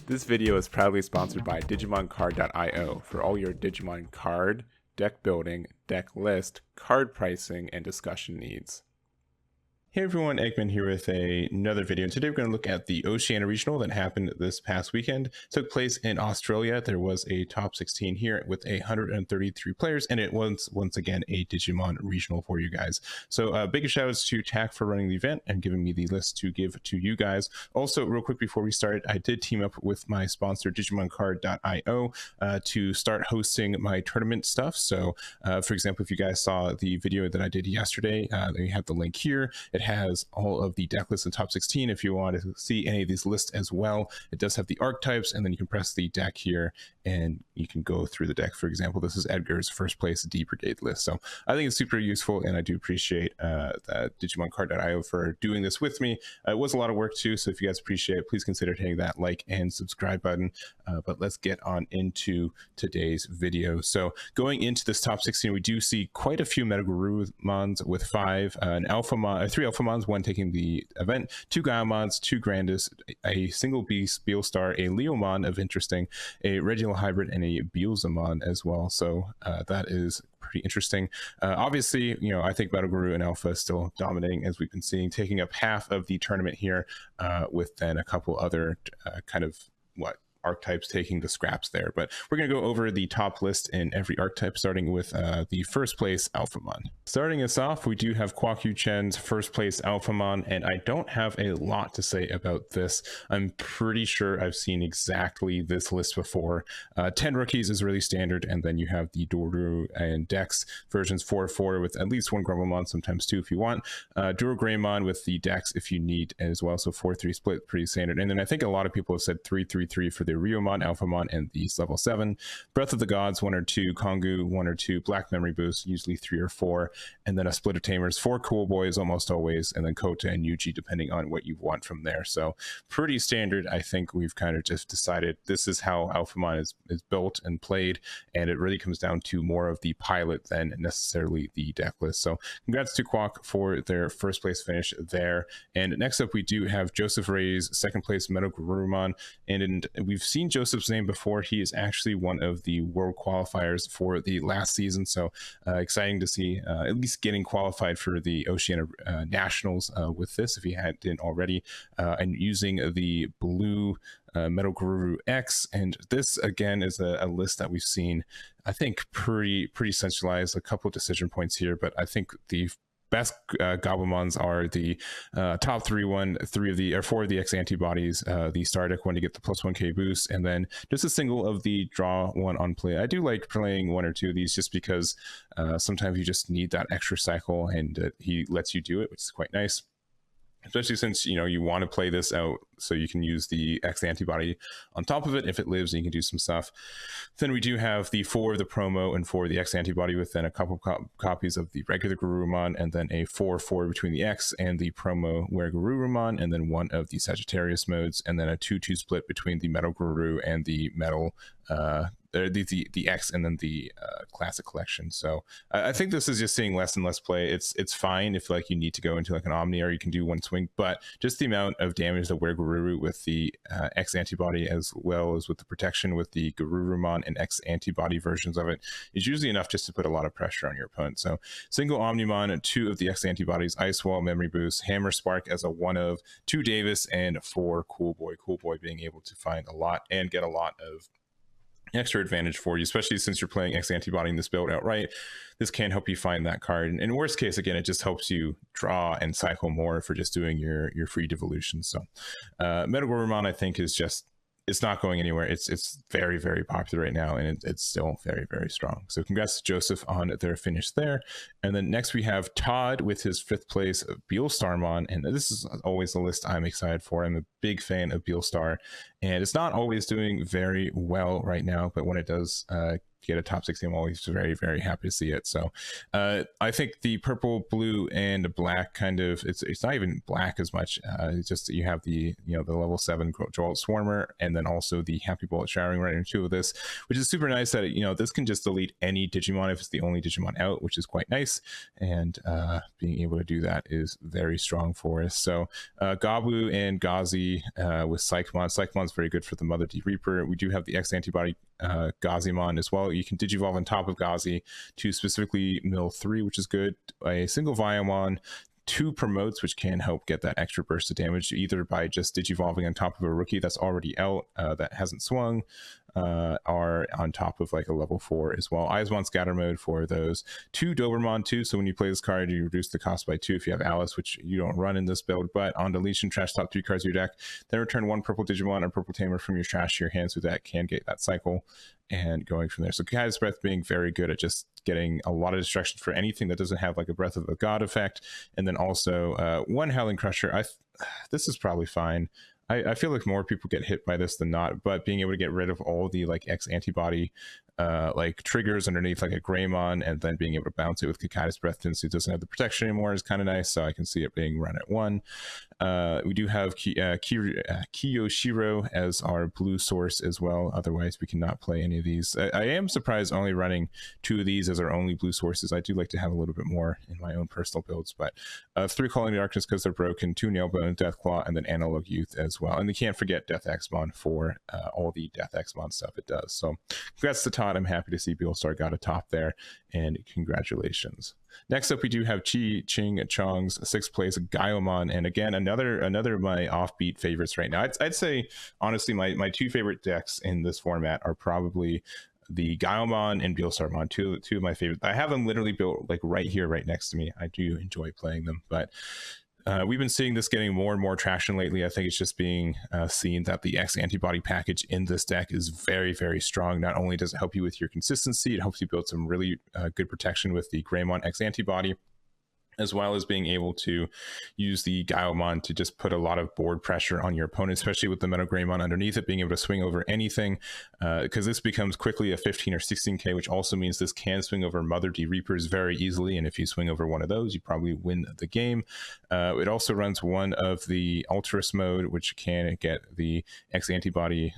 This video is proudly sponsored by DigimonCard.io for all your Digimon card, deck building, deck list, card pricing, and discussion needs. Hey everyone, Eggman here with another video, and today we're going to look at the Oceania Regional that happened this past weekend. It took place in Australia. There was a top 16 here with 133 players, and it was once again a Digimon Regional for you guys. So big shout outs to TAC for running the event and giving me the list to give to you guys. Also, real quick before we start, I did team up with my sponsor DigimonCard.io to start hosting my tournament stuff. So for example, if you guys saw the video that I did yesterday, we have the link here. It has all of the deck lists in top 16 if you want to see any of these lists as well. It does have the archetypes, and then you can press the deck here and you can go through the deck. For example, this is Edgar's first place D-brigade list. So I think it's super useful, and I do appreciate DigimonCard.io for doing this with me. It was a lot of work too, so if you guys appreciate it, please consider hitting that like and subscribe button. But let's get on into today's video. So going into this top 16, we do see quite a few MetalGaruru with 5, an Alphamon, 3 Alphamons, 1 taking the event, 2 Gaiomons, 2 Grandis, a single beast Beelstar, a Leomon of interesting, a Regional Hybrid, and a Beelzemon as well. So that is pretty interesting. Obviously, you know, I think MetalGaruru and Alpha is still dominating, as we've been seeing, taking up half of the tournament here, with then a couple other archetypes taking the scraps there. But we're going to go over the top list in every archetype, starting with the first place Alphamon. Starting us off, we do have Kwok Chen's first place Alphamon, and I don't have a lot to say about this. I'm pretty sure I've seen exactly this list before. 10 rookies is really standard, and then you have the Doru and Dex versions 4-4 with at least 1 Grumblemon, sometimes 2 if you want. Duro Greymon with the Dex if you need as well, so 4-3 split, pretty standard. And then I think a lot of people have said 3-3-3 for the Ryomon, Alphamon, and the level 7. Breath of the Gods, 1 or 2. Kongu, 1 or 2. Black Memory Boost, usually 3 or 4. And then a split of Tamers, 4 Cool Boys almost always, and then Kota and Yuji depending on what you want from there. So pretty standard. I think we've kind of just decided this is how Alphamon is built and played, and it really comes down to more of the pilot than necessarily the deck list. So congrats to Kwok for their first place finish there. And next up we do have Joseph Reyes, second place MetalGarurumon, and we've seen Joseph's name before. He is actually one of the world qualifiers for the last season, so exciting to see at least getting qualified for the Oceania Nationals with this if he hadn't already, and using the blue MetalGaruru X. And this again is a list that we've seen, I think, pretty centralized. A couple decision points here, but I think the best Gabumons are the top 4 of the X antibodies, the star deck one to get the +1k boost, and then just a single of the draw one on play. I do like playing 1 or 2 of these just because sometimes you just need that extra cycle, and he lets you do it, which is quite nice. Especially since, you know, you want to play this out so you can use the X antibody on top of it if it lives and you can do some stuff. Then we do have the 4 of the promo and 4 of the X antibody with then a couple copies of the regular Garurumon, and then a 4-4 between the X and the promo where Garurumon, and then 1 of the Sagittarius modes, and then a 2-2 split between the MetalGaruru and the Metal the X, and then the classic collection. So I think this is just seeing less and less play. It's fine if like you need to go into like an Omni or you can do 1 swing, but just the amount of damage that WereGaruru with the X antibody as well as with the protection with the Garurumon and X antibody versions of it is usually enough just to put a lot of pressure on your opponent. So single Omnimon, 2 of the X antibodies, Ice Wall, Memory Boost, Hammer Spark as a 1 of, 2 Davis, and 4 Cool Boy. Cool Boy being able to find a lot and get a lot of extra advantage for you, especially since you're playing X antibody in this build outright. This can help you find that card, and in worst case, again, it just helps you draw and cycle more for just doing your free devolution. So MetalGarurumon, I think, is just, it's not going anywhere. It's very popular right now, and it's still very strong. So congrats to Joseph on their finish there. And then next we have Todd with his 5th place of Beelstarmon, and this is always a list I'm excited for. I'm a big fan of Beelstar, and it's not always doing very well right now, but when it does get a top 16, I'm always very, very happy to see it. So I think the purple, blue, and black kind of, it's not even black as much. It's just you have the, you know, the level 7 Jolt Swarmer, and then also the Happy Bullet Showering right into two of this, which is super nice that, you know, this can just delete any Digimon if it's the only Digimon out, which is quite nice. And being able to do that is very strong for us. So Gabu and Gazi with Psychmon. Psychmon's very good for the Mother D Reaper. We do have the X antibody Gazimon as well. You can digivolve on top of Gazi to specifically mill 3, which is good. A single Viomon, 2 promotes, which can help get that extra burst of damage, either by just digivolving on top of a rookie that's already out that hasn't swung, or on top of like a level 4 as well. Eismon Scatter Mode for those. 2 Dobermon too, so when you play this card, you reduce the cost by 2 if you have Alice, which you don't run in this build, but on deletion, trash top 3 cards of your deck, then return 1 purple Digimon or purple Tamer from your trash to your hand, so that can get that cycle, and going from there. So Kai's Breath being very good at just getting a lot of destruction for anything that doesn't have like a Breath of the God effect, and then also 1 Howling Crusher. This is probably fine. I feel like more people get hit by this than not, but being able to get rid of all the like X antibody like triggers underneath like a Greymon, and then being able to bounce it with Kikai's Breath since it doesn't have the protection anymore is kind of nice. So I can see it being run at 1. We do have Kiyoshiro as our blue source as well. Otherwise, we cannot play any of these. I am surprised only running 2 of these as our only blue sources. I do like to have a little bit more in my own personal builds, but 3 Calling Darkness because they're broken, 2 Nailbone, Deathclaw, and then Analog Youth as well. And you can't forget Death Exmon for all the Death Exmon stuff it does. So congrats to Todd. I'm happy to see Beelstar got a top there, and congratulations. Next up, we do have Chee, Cheng, Cheong's 6th place Gaiomon, and again another of my offbeat favorites right now. I'd say honestly my 2 favorite decks in this format are probably the Gaiomon and Beelstarmon, two of my favorites. I have them literally built like right here, right next to me. I do enjoy playing them, but we've been seeing this getting more and more traction lately. I think it's just being seen that the X antibody package in this deck is very, very strong. Not only does it help you with your consistency, it helps you build some really good protection with the Greymon X antibody, as well as being able to use the Gaiomon to just put a lot of board pressure on your opponent, especially with the Metal Greymon underneath it, being able to swing over anything, because this becomes quickly a 15 or 16k, which also means this can swing over Mother D Reapers very easily, and if you swing over one of those, you probably win the game. It also runs one of the Ultras mode, which can get the X antibody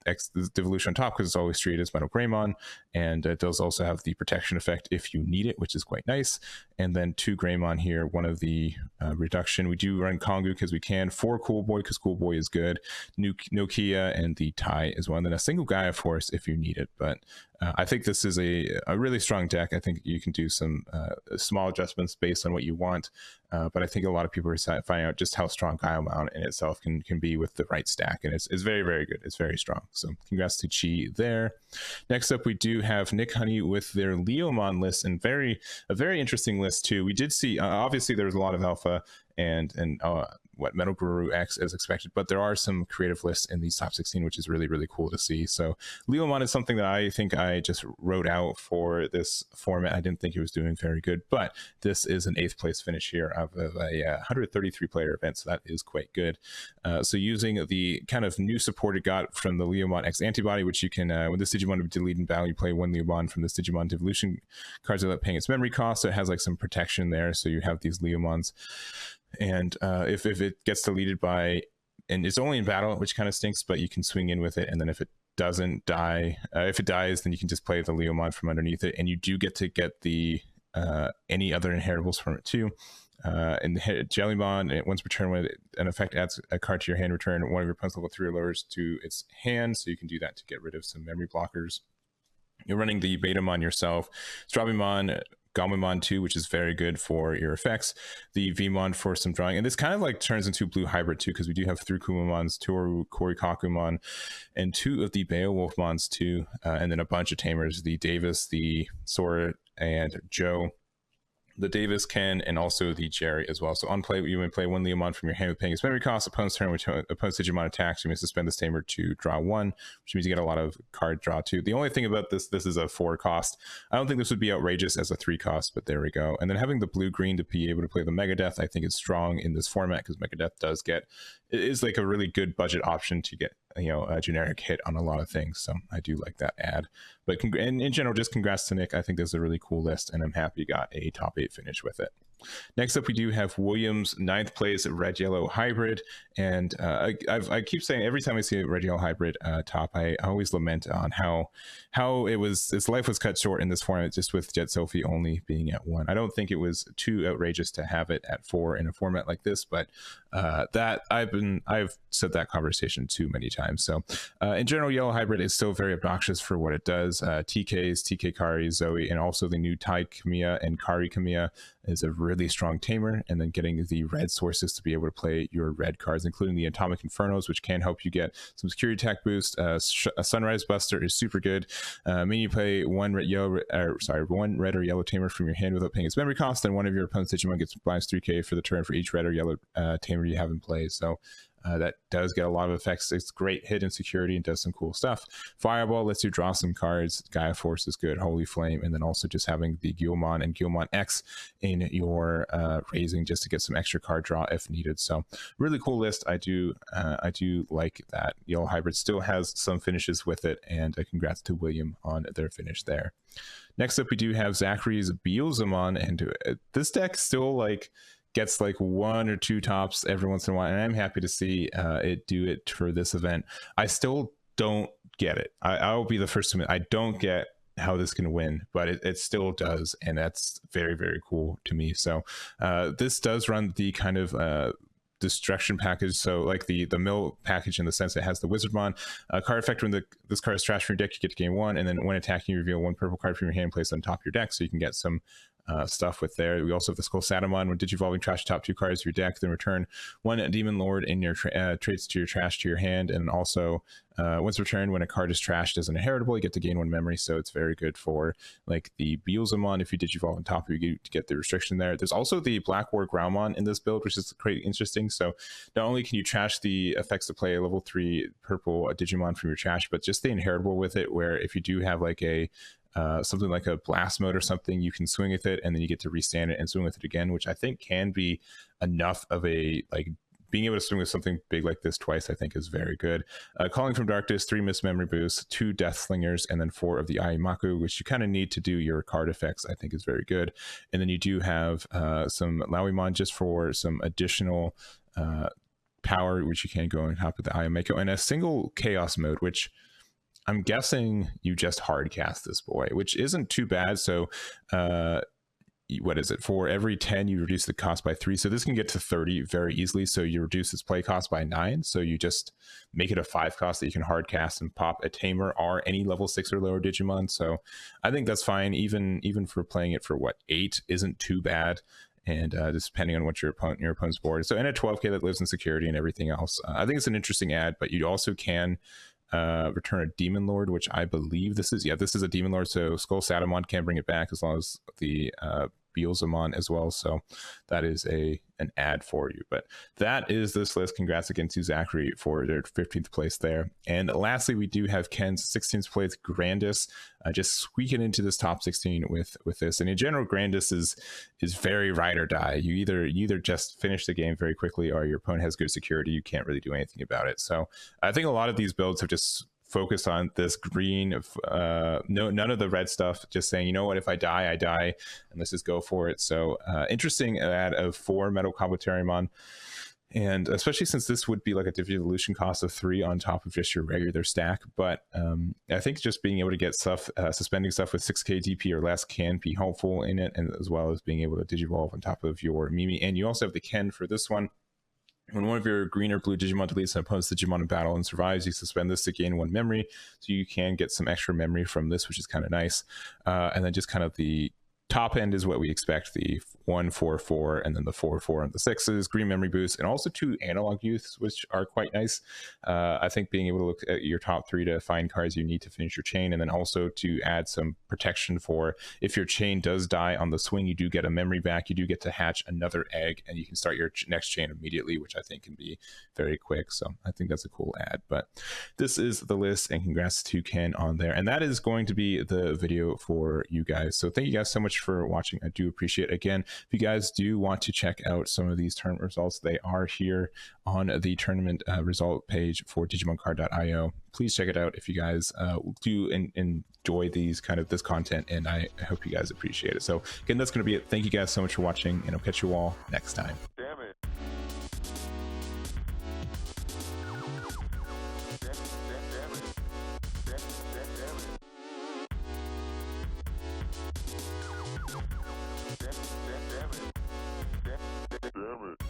X devolution on top because it's always treated as Metal Greymon, and it does also have the protection effect if you need it, which is quite nice. And then 2 Greymon here, one of the reduction. We do run Kongu because we can, 4 Cool Boy because Cool Boy is good, Nokia, and the Tai as well, and then a single Gaia Force if you need it. But I think this is a really strong deck. I think you can do some small adjustments based on what you want, but I think a lot of people are finding out just how strong Gaiomon in itself can be with the right stack, and it's very, very good. It's very strong. So congrats to Chee there. Next up, we do have Nick Honey with their Leomon list, and a very interesting list too. We did see obviously there's a lot of alpha and MetalGaruru X as expected, but there are some creative lists in these top 16, which is really, really cool to see. So Leomon is something that I think I just wrote out for this format. I didn't think it was doing very good, but this is an 8th place finish here of a 133 player event, so that is quite good. So using the kind of new support it got from the Leomon X antibody, which you can, when this Digimon is deleted in battle, you play 1 Leomon from this Digimon devolution cards without paying its memory cost, so it has like some protection there. So you have these Leomons, and if it gets deleted by, and it's only in battle, which kind of stinks, but you can swing in with it, and then if it doesn't die, if it dies, then you can just play the Leomon from underneath it, and you do get to get the any other inheritables from it too. In the Jellymon, once per turn, when an effect adds a card to your hand, return one of your opponent's level 3 or lowers to its hand, so you can do that to get rid of some memory blockers. You're running the Betamon yourself, Strabimon, Gamamon 2, which is very good for your effects, the Vmon for some drawing, and this kind of like turns into blue hybrid too, because we do have 3 Kumamons, 2 Korikakumon, and 2 of the Beowulfmons too, and then a bunch of tamers, the Davis, the Sora, and Joe. The Davis, Ken, and also the Jerry as well. So on play, you may play 1 Leomon from your hand with paying its memory cost. Opponent's turn, which opponent's Digimon attacks, you may suspend this tamer to draw 1, which means you get a lot of card draw too. The only thing about this is a 4 cost. I don't think this would be outrageous as a 3 cost, but there we go. And then having the blue-green to be able to play the Megadeth, I think is strong in this format, because Megadeth it is like a really good budget option to get a generic hit on a lot of things. So I do like that ad. But and in general, just congrats to Nick. I think this is a really cool list, and I'm happy you got a top 8 finish with it. Next up, we do have William's 9th place red yellow hybrid, and I keep saying every time I see a red yellow hybrid top, I always lament on how its life was cut short in this format, just with Jet Sophie only being at 1. I don't think it was too outrageous to have it at 4 in a format like this, but that I've said that conversation too many times. So in general, yellow hybrid is still very obnoxious for what it does. TKs, TK Kari, Zoe, and also the new Tide Kamiya and Kari Kamiya is a really strong tamer, and then getting the red sources to be able to play your red cards, including the Atomic Infernos, which can help you get some security attack boost. A Sunrise Buster is super good. Meaning you play one red or yellow tamer from your hand without paying its memory cost, then one of your opponent's Digimon gets -3k for the turn for each red or yellow tamer you have in play. So that does get a lot of effects. It's great hit and security and does some cool stuff. Fireball lets you draw some cards. Gaia Force is good. Holy Flame, and then also just having the Gaiomon and Gaiomon X in your raising just to get some extra card draw if needed. So really cool list. I do like that. Yellow Hybrid still has some finishes with it, and congrats to William on their finish there. Next up, we do have Zachary's Beelzemon, and this deck still gets 1 or 2 tops every once in a while, and I'm happy to see it do it for this event. I still don't get it. I'll be the first to admit I don't get how this can win, but it still does, and that's very, very cool to me. So this does run the kind of destruction package, so the mill package, in the sense it has the Wizardmon card effect. When this card is trashed from your deck, you get to gain 1, and then when attacking, you reveal 1 purple card from your hand placed on top of your deck, so you can get some stuff with there. We also have the Skull Satamon. When Digivolving, trash top 2 cards of your deck, then return 1 Demon Lord in your traits to your trash to your hand, and also once returned, when a card is trashed as an inheritable, you get to gain 1 memory. So it's very good for the Beelzemon. If you Digivolve on top, you get the restriction there. There's also the Black War Graumon in this build, which is quite interesting. So not only can you trash the effects to play a level 3 purple Digimon from your trash, but just the inheritable with it, where if you do have something like a blast mode or something, you can swing with it, and then you get to restand it and swing with it again, which I think can be enough of a being able to swing with something big like this twice, I think, is very good. Calling from Darkness, 3 Miss Memory Boosts, 2 Death Slingers, and then 4 of the Aimaku, which you kind of need to do your card effects, I think is very good. And then you do have some Leomon just for some additional power, which you can go on top of the Aimaku, and a single Chaos mode, which I'm guessing you just hard cast this boy, which isn't too bad. So what is it? For every 10, you reduce the cost by 3. So this can get to 30 very easily. So you reduce its play cost by 9. So you just make it a 5 cost that you can hard cast and pop a Tamer or any level 6 or lower Digimon. So I think that's fine. Even for playing it for 8 isn't too bad. And just depending on what your opponent's board. So, and a 12k that lives in security and everything else. I think it's an interesting ad, but you also can return a Demon Lord, which I believe this is a Demon Lord. So Skull Satamon can bring it back, as long as the Beelzemon as well. So that is an ad for you. But that is this list. Congrats again to Zachary for their 15th place there. And lastly, we do have Ken's 16th place Grandis, just squeaking into this top 16 with this. And in general, Grandis is very ride or die. You either just finish the game very quickly, or your opponent has good security. You can't really do anything about it. So I think a lot of these builds have just focus on this green of none of the red stuff, just saying, you know what, if I die, I die, and let's just go for it. So interesting ad of 4 Metal Kabuterimon, and especially since this would be a devolution cost of 3 on top of just your regular stack. But I think just being able to get stuff, suspending stuff with 6k DP or less can be helpful in it, and as well as being able to Digivolve on top of your Mimi. And you also have the Ken for this one. When one of your green or blue Digimon deletes an opponent's Digimon in battle and survives, you suspend this to gain 1 memory. So you can get some extra memory from this, which is kind of nice. And then just kind of the top end is what we expect, the 1, 4, 4, and then the 4, 4, and the 6s, green memory boost, and also 2 analog youths, which are quite nice. I think being able to look at your top 3 to find cards you need to finish your chain, and then also to add some protection for if your chain does die on the swing, you do get a memory back, you do get to hatch another egg, and you can start your next chain immediately, which I think can be very quick. So I think that's a cool ad. But this is the list, and congrats to Ken on there. And that is going to be the video for you guys. So thank you guys so much for for watching. I do appreciate it. Again, if you guys do want to check out some of these tournament results, they are here on the tournament result page for digimoncard.io. Please check it out if you guys do enjoy this content, and I hope you guys appreciate it. So again, that's going to be it. Thank you guys so much for watching, and I'll catch you all next time. Damn it. Damn it.